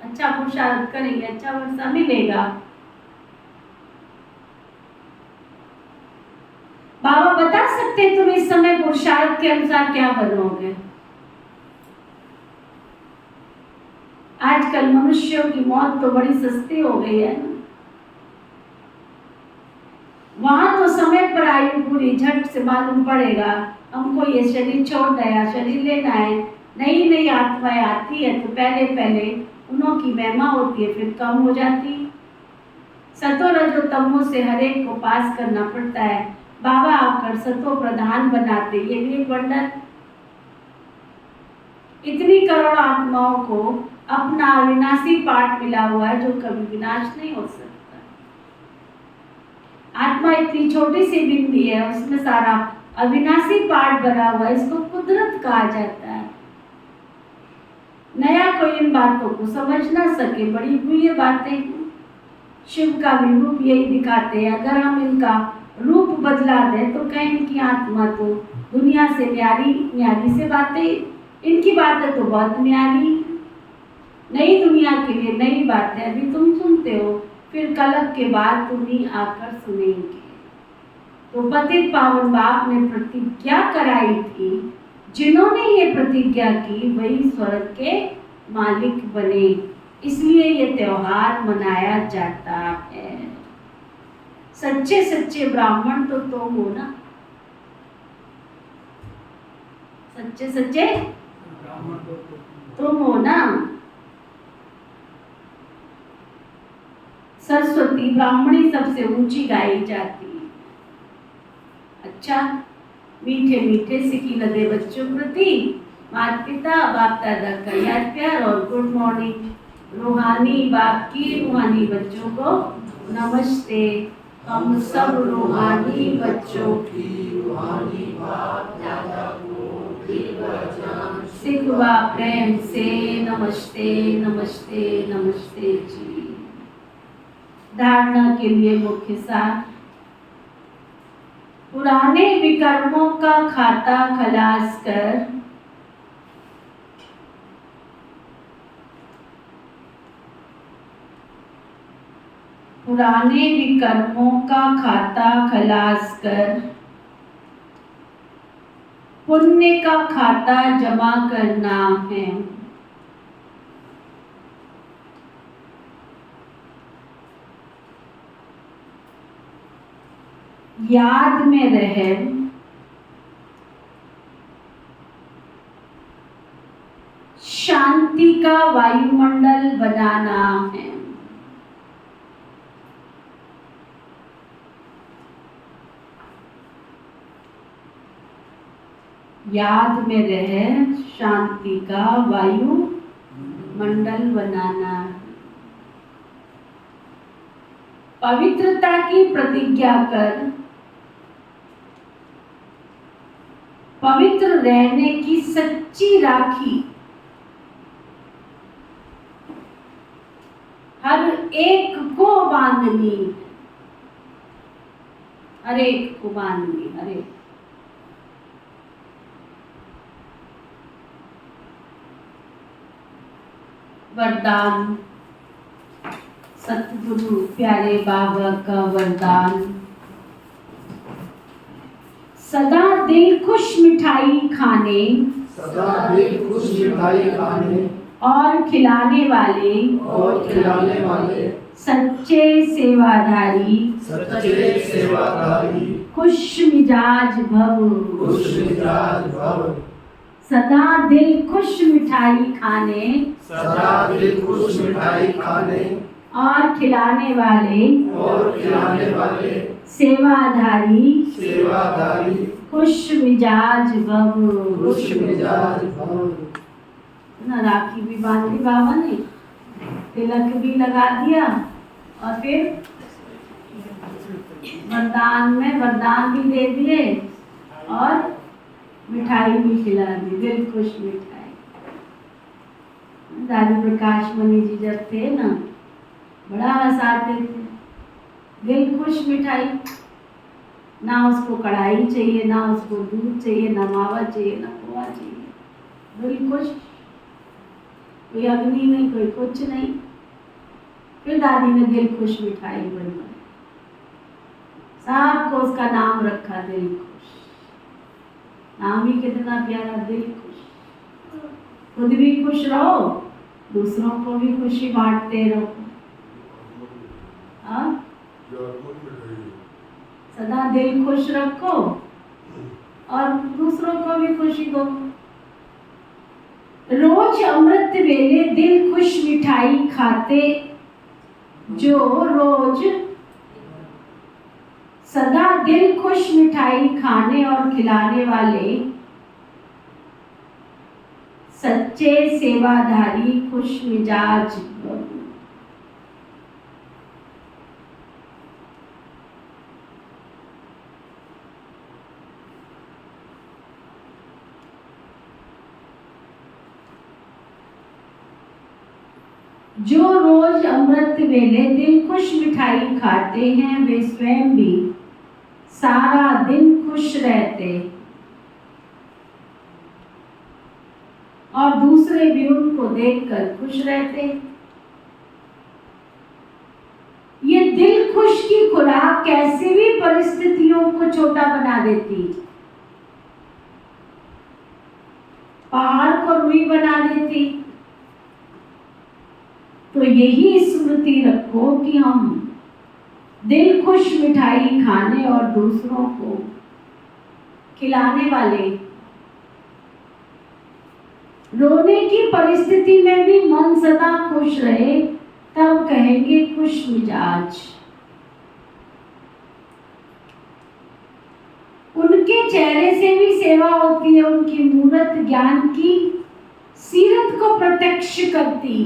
अच्छा पुरुषार्थ करेंगे अच्छा वर्षा मिलेगा। बाबा बता सकते तुम इस समय पुरुषार्थ के अनुसार क्या बनोगे। आजकल मनुष्यों की मौत तो बड़ी सस्ती हो गई है ना। वहां तो समय पर आयु पूरी झट से मालूम पड़ेगा हमको ये शरीर छोड़ नया शरीर लेना है। नई नई आत्माएं आती है तो पहले पहले उन्हों की महिमा होती है, फिर कम हो जाती। सतो रजो तमो से हर एक को पास करना पड़ता है। बाबा आकर सतो प्रधान बनाते, ये भी एक वंडर। इतनी करोड़ आत्माओं को अपना अविनाशी पाठ मिला हुआ है जो कभी विनाश नहीं हो सकता। आत्मा इतनी छोटी सी बिंदी है, उसमें सारा अविनाशी पाठ भरा हुआ है। इसको कुदरत कहा जाता है। नया कोई इन बातों को समझ ना सके, बड़ी हुई बातें शिव का भी रूप यही दिखाते हैं। अगर हम इनका रूप बदला दें तो कहें इनकी आत्मा तो दुनिया से न्यारी न्यारी से बातें, इनकी बातें तो बहुत न्यारी। नई दुनिया के लिए नई बातें अभी तुम सुनते हो, फिर कलप के बाद तुम ही आकर सुनेंगे। तो पतित पावन बाप ने प्रतिज्ञा कराई थी, जिन्होंने ये प्रतिज्ञा की वही स्वर्ग के मालिक बने, इसलिए ये त्योहार मनाया जाता है। सच्चे सच्चे ब्राह्मण तो तुम हो ना, सच्चे सच्चे ब्राह्मण तो तुम हो ना। सरस्वती ब्राह्मणी सबसे ऊंची गाई जाती है। अच्छा, मीठे मीठे सिकी लदे बच्चों प्रति माता पिता बाप दादा का याद प्यार और गुड मॉर्निंग। रूहानी बाप की रूहानी बच्चों को नमस्ते। हम सब रूहानी बच्चों की रूहानी बाप दादा को सिखवा प्रेम से नमस्ते नमस्ते नमस्ते जी। धारणा के लिए मुख्य सार, पुराने विकर्मों का खाता खलास कर पुराने विकर्मों का खाता खलास कर पुण्य का खाता जमा करना है। याद में रहे शांति का वायुमंडल बनाना है। याद में रहे शांति का वायुमंडल बनाना है। पवित्रता की प्रतिज्ञा कर पवित्र रहने की सच्ची राखी हर एक को बांधनी, हर एक को बांधनी, हर एक। वरदान, सतगुरु प्यारे बाबा का वरदान, सदा दिल खुश मिठाई खाने, सदा दिल खुश मिठाई खाने और खिलाने वाले सच्चे सेवाधारी, सच्चे सेवाधारी खुश मिजाज भव, खुश मिजाज भव। सदा दिल खुश मिठाई खाने, सदा दिल खुश मिठाई खाने और खिलाने वाले सेवाधारी, खुश मिजाज भव, खुश मिजाज भव। ना राखी भी बांध दी बाबा ने, तिलक भी लगा दिया और फिर वरदान में वरदान भी दे दिए और मिठाई भी खिला दी, दिल खुश मिठाई। दादी प्रकाश मणि जी जब थे ना, बड़ा हंसाते थे। दिल खुश मिठाई, ना उसको कढ़ाई चाहिए, ना उसको दूध चाहिए, ना मावा चाहिए, ना खोआ चाहिए, दिल खुश। कोई अग्नि नहीं, कोई कुछ नहीं। फिर दादी ने दिल खुश मिठाई बनवाई, सबको उसका नाम रखा दिल खुश। नाम ही कितना प्यारा, दिल खुश। खुद भी खुश रहो, दूसरों को भी खुशी बांटते रहो। हाँ, सदा दिल खुश रखो और दूसरों को भी खुशी दो। रोज अमृत वेले दिल खुश मिठाई खाते, जो रोज सदा दिल खुश मिठाई खाने और खिलाने वाले सच्चे सेवाधारी खुश मिजाज। जो रोज अमृत वेले दिल खुश मिठाई खाते हैं, वे स्वयं भी सारा दिन खुश रहते और दूसरे भी उनको देखकर खुश रहते। ये दिल खुश की खुराक कैसी भी परिस्थितियों को छोटा बना देती, पहाड़ को रुई बना देती। तो यही स्मृति रखो कि हम दिल खुश मिठाई खाने और दूसरों को खिलाने वाले, रोने की परिस्थिति में भी मन सदा खुश रहे, तब कहेंगे खुश मिजाज। उनके चेहरे से भी सेवा होती है, उनकी मूर्त ज्ञान की सीरत को प्रत्यक्ष करती।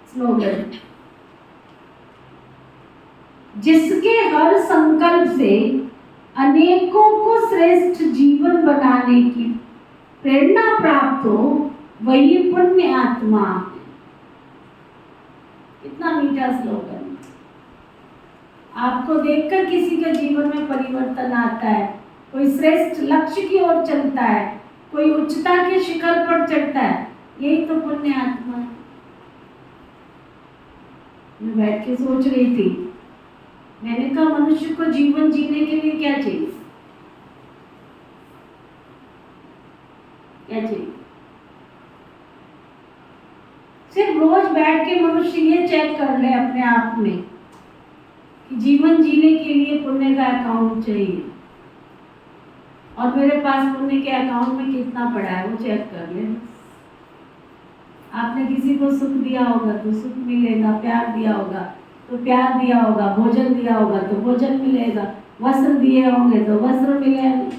स्लोगन, जिसके हर संकल्प से अनेकों को श्रेष्ठ जीवन बनाने की प्रेरणा प्राप्त हो, वही पुण्य आत्मा। कितना मीठा स्लोगन। आपको देखकर किसी के जीवन में परिवर्तन आता है, कोई श्रेष्ठ लक्ष्य की ओर चलता है, कोई उच्चता के शिखर पर चढ़ता है, यही तो पुण्य आत्मा है। मैं बैठ के सोच रही थी, मैंने कहा मनुष्य को जीवन जीने के लिए क्या चाहिए? क्या चाहिए? सिर्फ रोज बैठ के मनुष्य ये चेक कर ले अपने आप में कि जीवन जीने के लिए पुण्य का अकाउंट चाहिए, और मेरे पास पुण्य के अकाउंट में कितना पड़ा है वो चेक कर ले। आपने किसी को सुख दिया होगा तो सुख मिलेगा, प्यार दिया होगा तो प्यार दिया होगा, भोजन दिया होगा तो भोजन मिलेगा, वस्त्र दिए होंगे तो वस्त्र मिलेगा,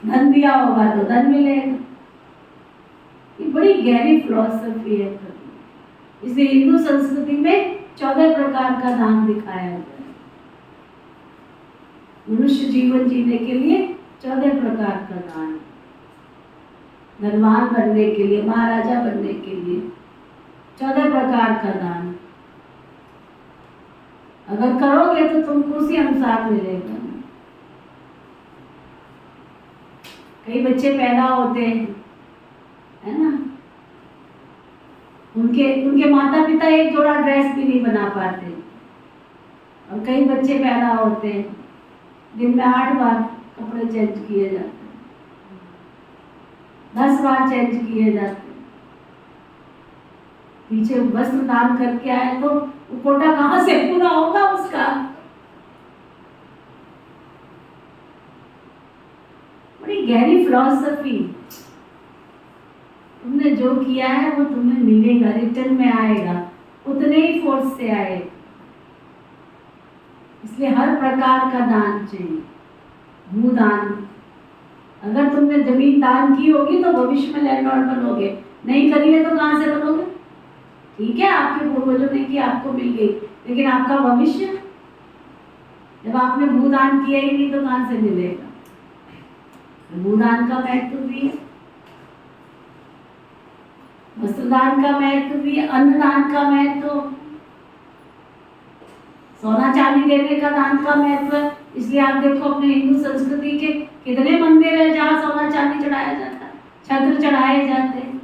धन दिया होगा तो धन मिलेगा। ये बड़ी गहरी फिलॉसफी है। इसलिए हिंदू संस्कृति में 14 प्रकार का दान दिखाया गया है। मनुष्य जीवन जीने के लिए 14 प्रकार का दान, धनवान बनने के लिए, महाराजा बनने के लिए 14 प्रकार का दान अगर करोगे तो तुमको उसी अनुसार मिलेगा। कई बच्चे पैदा होते हैं, है ना, उनके माता पिता एक जोड़ा ड्रेस भी नहीं बना पाते, और कई बच्चे पैदा होते हैं दिन में 8 बार कपड़े चेंज किए जाते हैं, 10 बार चेंज किए जाते हैं। पीछे वस्त्र दान करके आए तो वो कोटा कहाँ से पूरा होगा उसका? बड़ी गहरी फिलॉसफी। तुमने जो किया है वो तुम्हें मिलेगा, रिटर्न में आएगा, उतने ही फोर्स से आएगा। इसलिए हर प्रकार का दान चाहिए। भूदान, अगर तुमने जमीन दान की होगी तो भविष्य में लैंडलॉर्ड बनोगे, नहीं करी है तो कहाँ से बनोगे? ठीक है, आपके पूर्वजों ने की, आपको मिल गई, लेकिन आपका भविष्य, जब आपने भूदान किया ही नहीं तो कहाँ से मिलेगा? भूदान का महत्व भी है। वस्त्रदान का महत्व भी, अन्नदान का महत्व, सोना चांदी देने का दान का महत्व। इसलिए आप देखो अपने हिंदू संस्कृति के कितने मंदिर है जहाँ सोना चांदी चढ़ाया जाता है, छत्र चढ़ाए जाते हैं।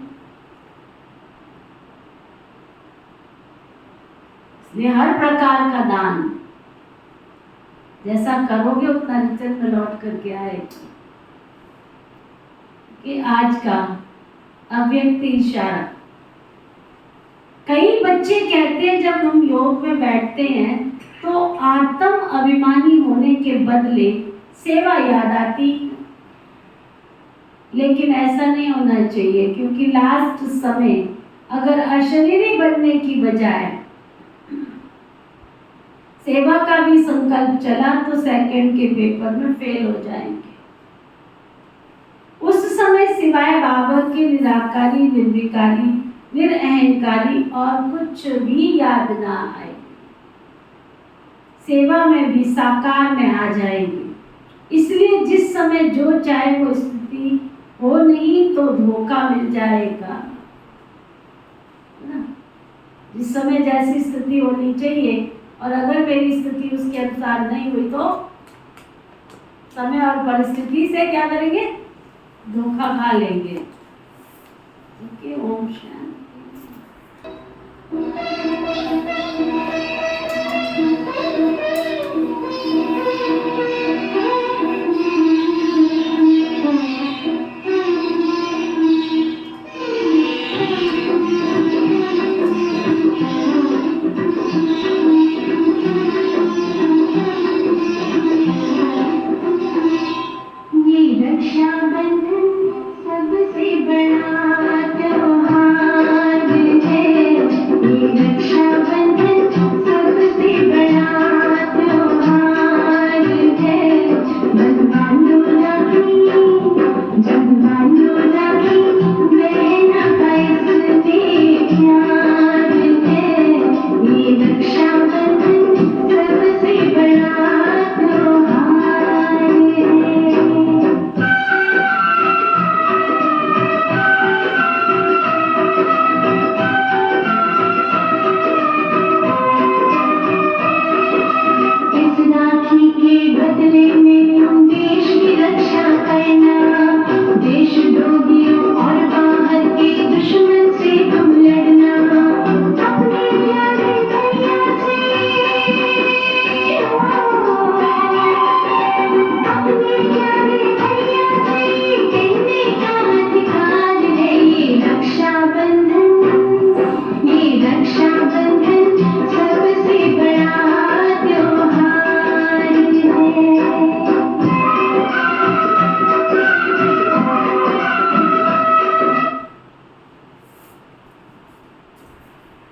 इसलिए हर प्रकार का दान जैसा करोगे उतना रिटर्न में लौट करके आएगा। कि आज का अव्यक्त इशारा, कई बच्चे कहते हैं जब हम योग में बैठते हैं तो आत्म अभिमानी होने के बदले सेवा याद आती, लेकिन ऐसा नहीं होना चाहिए, क्योंकि लास्ट समय अगर अशरीरी बनने की बजाय सेवा का भी संकल्प चला तो सेकंड के पेपर में फेल हो जाएंगे। उस समय सिवाय बाबा के निराकारी, निर्विकारी, निरअहंकारी और कुछ भी याद ना आए। सेवा में भी साकार में आ जाएंगे। इसलिए जिस समय जो चाहे वो स्थिति हो नहीं तो धोखा मिल जाएगा ना। जिस समय जैसी स्थिति होनी चाहिए और अगर मेरी स्थिति उसके अनुसार नहीं हुई तो समय और परिस्थिति से क्या करेंगे, धोखा खा लेंगे। ओके, ओम शांति।